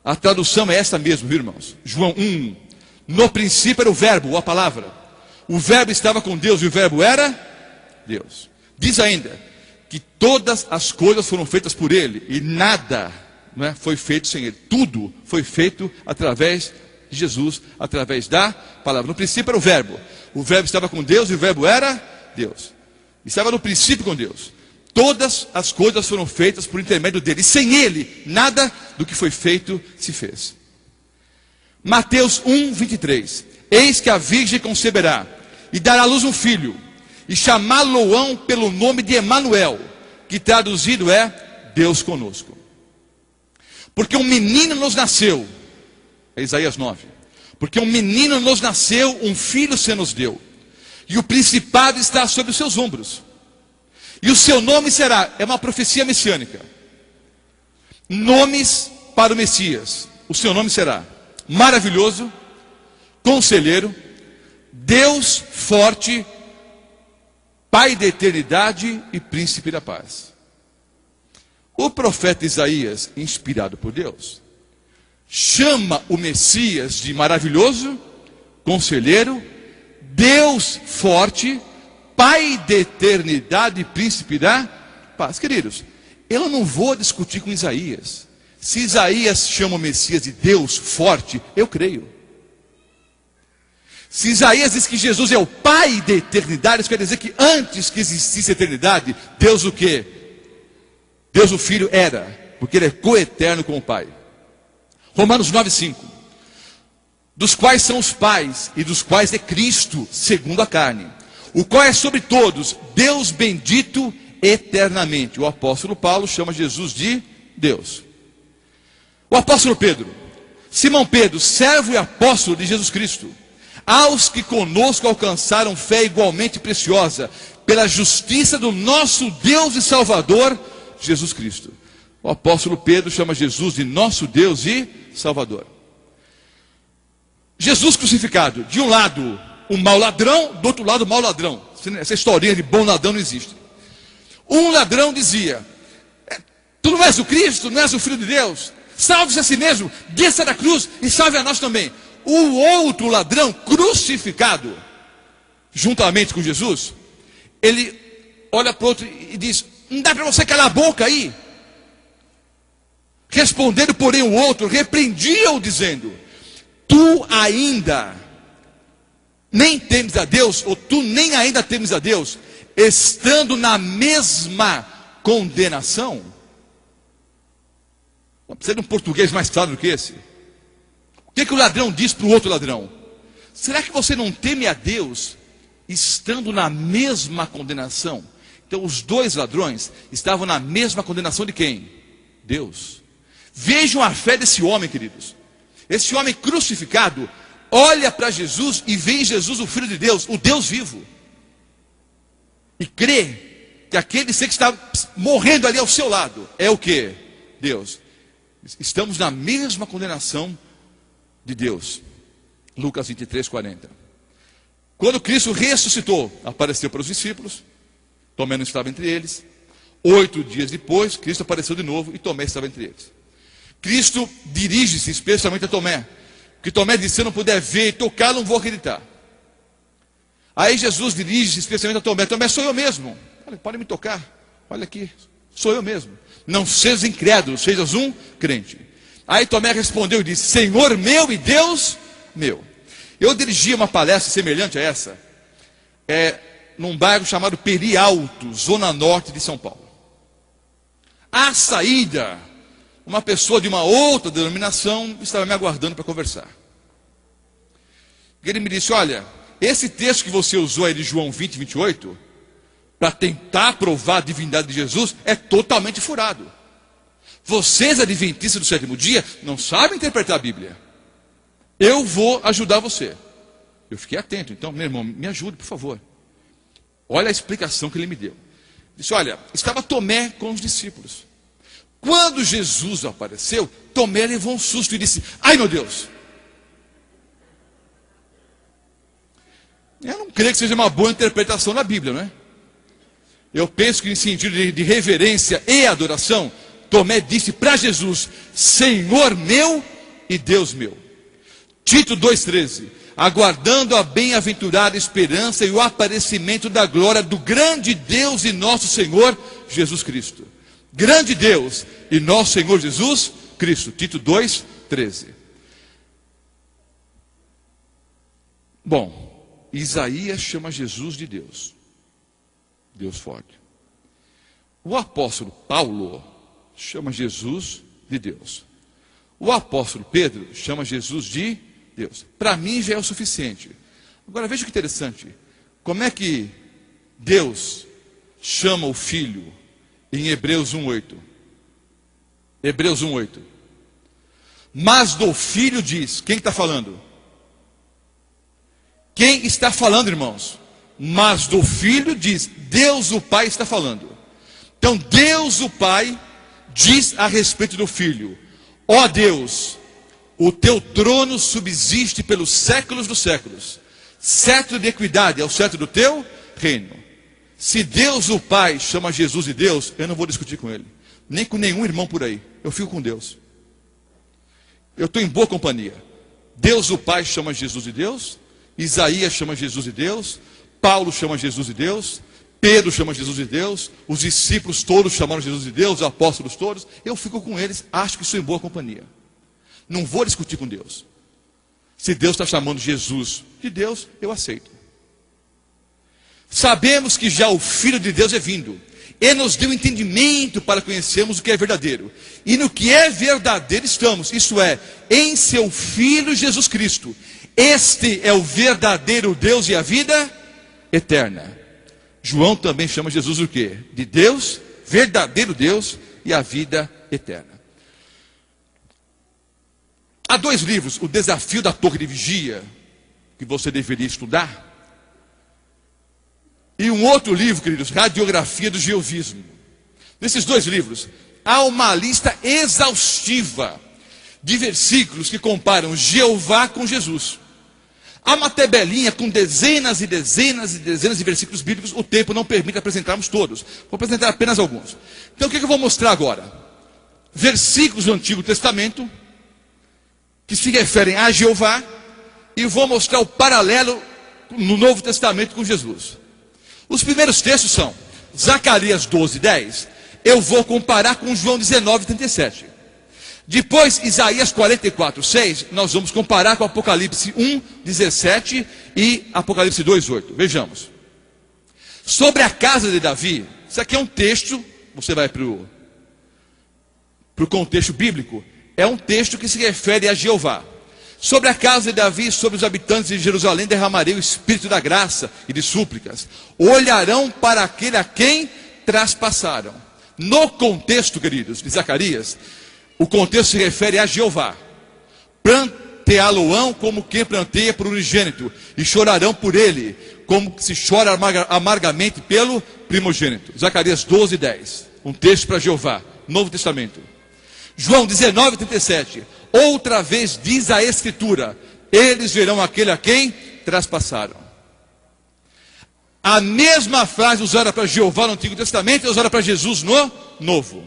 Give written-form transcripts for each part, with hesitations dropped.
A tradução é esta mesmo, viu, irmãos? João 1. No princípio era o verbo, ou a palavra. O verbo estava com Deus e o verbo era Deus. Diz ainda que todas as coisas foram feitas por ele e nada, não é, foi feito sem ele. Tudo foi feito através de Jesus, através da palavra. No princípio era o verbo estava com Deus e o verbo era Deus. Estava no princípio com Deus. Todas as coisas foram feitas por intermédio dele. E sem ele, nada do que foi feito se fez. Mateus 1, 23. Eis que a virgem conceberá e dará à luz um filho, e chamá-lo-ão pelo nome de Emanuel, que traduzido é Deus conosco. Porque um menino nos nasceu, é Isaías 9. Porque um menino nos nasceu, um filho se nos deu, e o principado está sobre os seus ombros. E o seu nome será, é uma profecia messiânica. Nomes para o Messias. O seu nome será Maravilhoso, Conselheiro, Deus Forte, Pai da Eternidade e Príncipe da Paz. O profeta Isaías, inspirado por Deus, chama o Messias de Maravilhoso, Conselheiro, Deus Forte, Pai da Eternidade e Príncipe da Paz. Queridos, eu não vou discutir com Isaías. Se Isaías chama o Messias de Deus Forte, eu creio. Se Isaías diz que Jesus é o Pai da Eternidade, isso quer dizer que antes que existisse a eternidade, Deus o quê? Deus o Filho era, porque ele é coeterno com o Pai. Romanos 9,5. Dos quais são os pais, e dos quais é Cristo, segundo a carne, o qual é sobre todos, Deus bendito eternamente. O apóstolo Paulo chama Jesus de Deus. O apóstolo Pedro, Simão Pedro, servo e apóstolo de Jesus Cristo, aos que conosco alcançaram fé igualmente preciosa, pela justiça do nosso Deus e Salvador, Jesus Cristo. O apóstolo Pedro chama Jesus de nosso Deus e Salvador. Jesus crucificado, de um lado um mau ladrão, do outro lado um mau ladrão. Essa historinha de bom ladrão não existe. Um ladrão dizia: tu não és o Cristo, não és o Filho de Deus, salve-se a si mesmo, desça da cruz e salve a nós também. O outro ladrão crucificado, juntamente com Jesus, ele olha para o outro e diz: não dá para você calar a boca aí? Respondendo, porém, o outro repreendia-o, dizendo: tu ainda nem temes a Deus, ou tu nem ainda temes a Deus, estando na mesma condenação? Não precisa de um português mais claro do que esse. O que o ladrão diz para o outro ladrão? Será que você não teme a Deus, estando na mesma condenação? Então os dois ladrões estavam na mesma condenação de quem? Deus. Vejam a fé desse homem, queridos. Esse homem crucificado olha para Jesus e vê em Jesus o Filho de Deus, o Deus vivo. E crê que aquele ser que está morrendo ali ao seu lado é o que? Deus. Estamos na mesma condenação de Deus. Lucas 23, 40. Quando Cristo ressuscitou, apareceu para os discípulos. Tomé não estava entre eles. 8 dias depois, Cristo apareceu de novo e Tomé estava entre eles. Cristo dirige-se especialmente a Tomé, porque Tomé disse: se eu não puder ver e tocar, não vou acreditar. Aí Jesus dirige-se especialmente a Tomé: Tomé, sou eu mesmo. Olha, pode me tocar, olha aqui, sou eu mesmo. Não sejas incrédulo, sejas um crente. Aí Tomé respondeu e disse: Senhor meu e Deus meu. Eu dirigi uma palestra semelhante a essa, num bairro chamado Peri Alto, zona norte de São Paulo. À saída, uma pessoa de uma outra denominação estava me aguardando para conversar. Ele me disse: olha, esse texto que você usou aí de João 20, 28, para tentar provar a divindade de Jesus, é totalmente furado. Vocês, adventistas do sétimo dia, não sabem interpretar a Bíblia. Eu vou ajudar você. Eu fiquei atento. Então, meu irmão, me ajude, por favor. Olha a explicação que ele me deu. Disse: olha, estava Tomé com os discípulos. Quando Jesus apareceu, Tomé levou um susto e disse: ai meu Deus. Eu não creio que seja uma boa interpretação da Bíblia, não é? Eu penso que em sentido de reverência e adoração, Tomé disse para Jesus: Senhor meu e Deus meu. Tito 2,13. Aguardando a bem-aventurada esperança e o aparecimento da glória do grande Deus e nosso Senhor Jesus Cristo. Grande Deus e nosso Senhor Jesus Cristo. Tito 2,13. Bom, Isaías chama Jesus de Deus. Deus forte. O apóstolo Paulo chama Jesus de Deus. O apóstolo Pedro chama Jesus de Deus. Para mim já é o suficiente. Agora veja que interessante. Como é que Deus chama o Filho em Hebreus 1,8? Hebreus 1,8. Mas do Filho diz. Quem está falando? Quem está falando, irmãos? Mas do Filho diz. Deus o Pai está falando. Então Deus o Pai diz a respeito do Filho: ó Deus, o teu trono subsiste pelos séculos dos séculos. Cetro de equidade é o cetro do teu reino. Se Deus o Pai chama Jesus de Deus, eu não vou discutir com ele, nem com nenhum irmão por aí. Eu fico com Deus. Eu estou em boa companhia. Deus o Pai chama Jesus de Deus, Isaías chama Jesus de Deus, Paulo chama Jesus de Deus, Pedro chama Jesus de Deus, os discípulos todos chamaram Jesus de Deus, os apóstolos todos. Eu fico com eles, acho que estou em boa companhia. Não vou discutir com Deus. Se Deus está chamando Jesus de Deus, eu aceito. Sabemos que já o Filho de Deus é vindo. Ele nos deu entendimento para conhecermos o que é verdadeiro. E no que é verdadeiro estamos, isso é, em seu Filho Jesus Cristo. Este é o verdadeiro Deus e a vida eterna. João também chama Jesus o quê? De Deus, verdadeiro Deus e a vida eterna. Há 2 livros, O Desafio da Torre de Vigia, que você deveria estudar. E um outro livro, queridos, Radiografia do Jeovismo. Nesses 2 livros, há uma lista exaustiva de versículos que comparam Jeová com Jesus. Há uma tabelinha com dezenas e dezenas e dezenas de versículos bíblicos. O tempo não permite apresentarmos todos. Vou apresentar apenas alguns. Então o que eu vou mostrar agora? Versículos do Antigo Testamento que se referem a Jeová, e vou mostrar o paralelo no Novo Testamento com Jesus. Os primeiros textos são Zacarias 12:10. Eu vou comparar com João 19:37. Depois, Isaías 44:6, nós vamos comparar com Apocalipse 1:17 e Apocalipse 2:8. Vejamos. Sobre a casa de Davi, isso aqui é um texto, você vai para o contexto bíblico, é um texto que se refere a Jeová. Sobre a casa de Davi, sobre os habitantes de Jerusalém, derramarei o espírito da graça e de súplicas. Olharão para aquele a quem traspassaram. No contexto, queridos, de Zacarias, o contexto se refere a Jeová. Planteá-lo-ão como quem planteia por unigênito, e chorarão por ele, como se chora amargamente pelo primogênito. Zacarias 12:10. Um texto para Jeová, Novo Testamento. João 19:37. Outra vez diz a Escritura: eles verão aquele a quem traspassaram. A mesma frase usada para Jeová no Antigo Testamento é usada para Jesus no Novo.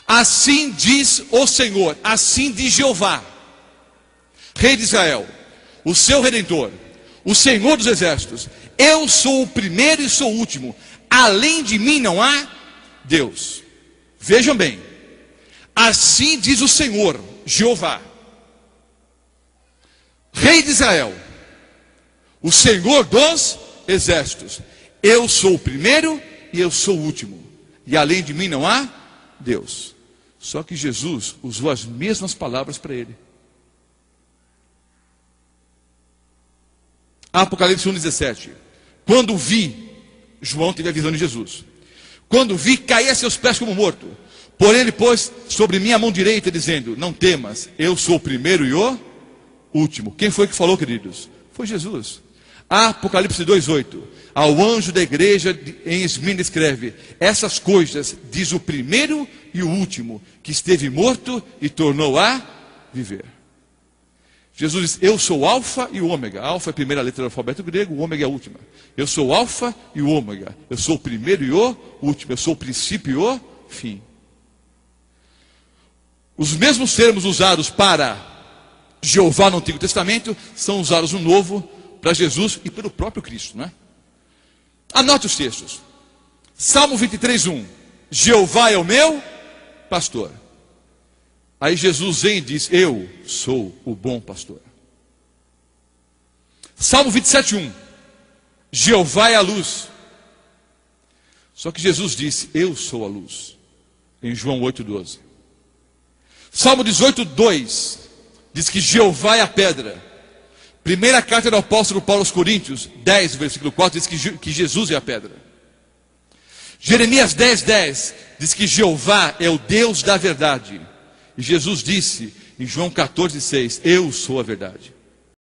Assim diz o Senhor, assim diz Jeová, Rei de Israel, o seu Redentor, o Senhor dos Exércitos: eu sou o primeiro e sou o último, além de mim não há Deus. Vejam bem, assim diz o Senhor, Jeová, Rei de Israel, o Senhor dos Exércitos: eu sou o primeiro e eu sou o último, e além de mim não há Deus. Só que Jesus usou as mesmas palavras para ele. Apocalipse 1:17. Quando vi, João teve a visão de Jesus. Quando vi, caí a seus pés como morto. Porém ele pôs sobre mim a mão direita, dizendo: não temas, eu sou o primeiro e o último. Quem foi que falou, queridos? Foi Jesus. Apocalipse 2:8. Ao anjo da igreja em Esmirna escreve: essas coisas diz o primeiro e o último, que esteve morto e tornou a viver. Jesus diz: eu sou o alfa e o ômega. Alfa é a primeira letra do alfabeto grego, o ômega é a última. Eu sou o alfa e o ômega. Eu sou o primeiro e o último. Eu sou o princípio e o fim. Os mesmos termos usados para Jeová no Antigo Testamento são usados no Novo para Jesus e pelo próprio Cristo, né? Anote os textos. Salmo 23:1. Jeová é o meu pastor. Aí Jesus vem e diz: eu sou o bom pastor. Salmo 27:1. Jeová é a luz. Só que Jesus disse: eu sou a luz, em João 8:12. Salmo 18:2 diz que Jeová é a pedra. Primeira carta do apóstolo Paulo aos Coríntios 10, versículo 4, diz que Jesus é a pedra. Jeremias 10:10 diz que Jeová é o Deus da verdade. E Jesus disse em João 14:6: eu sou a verdade.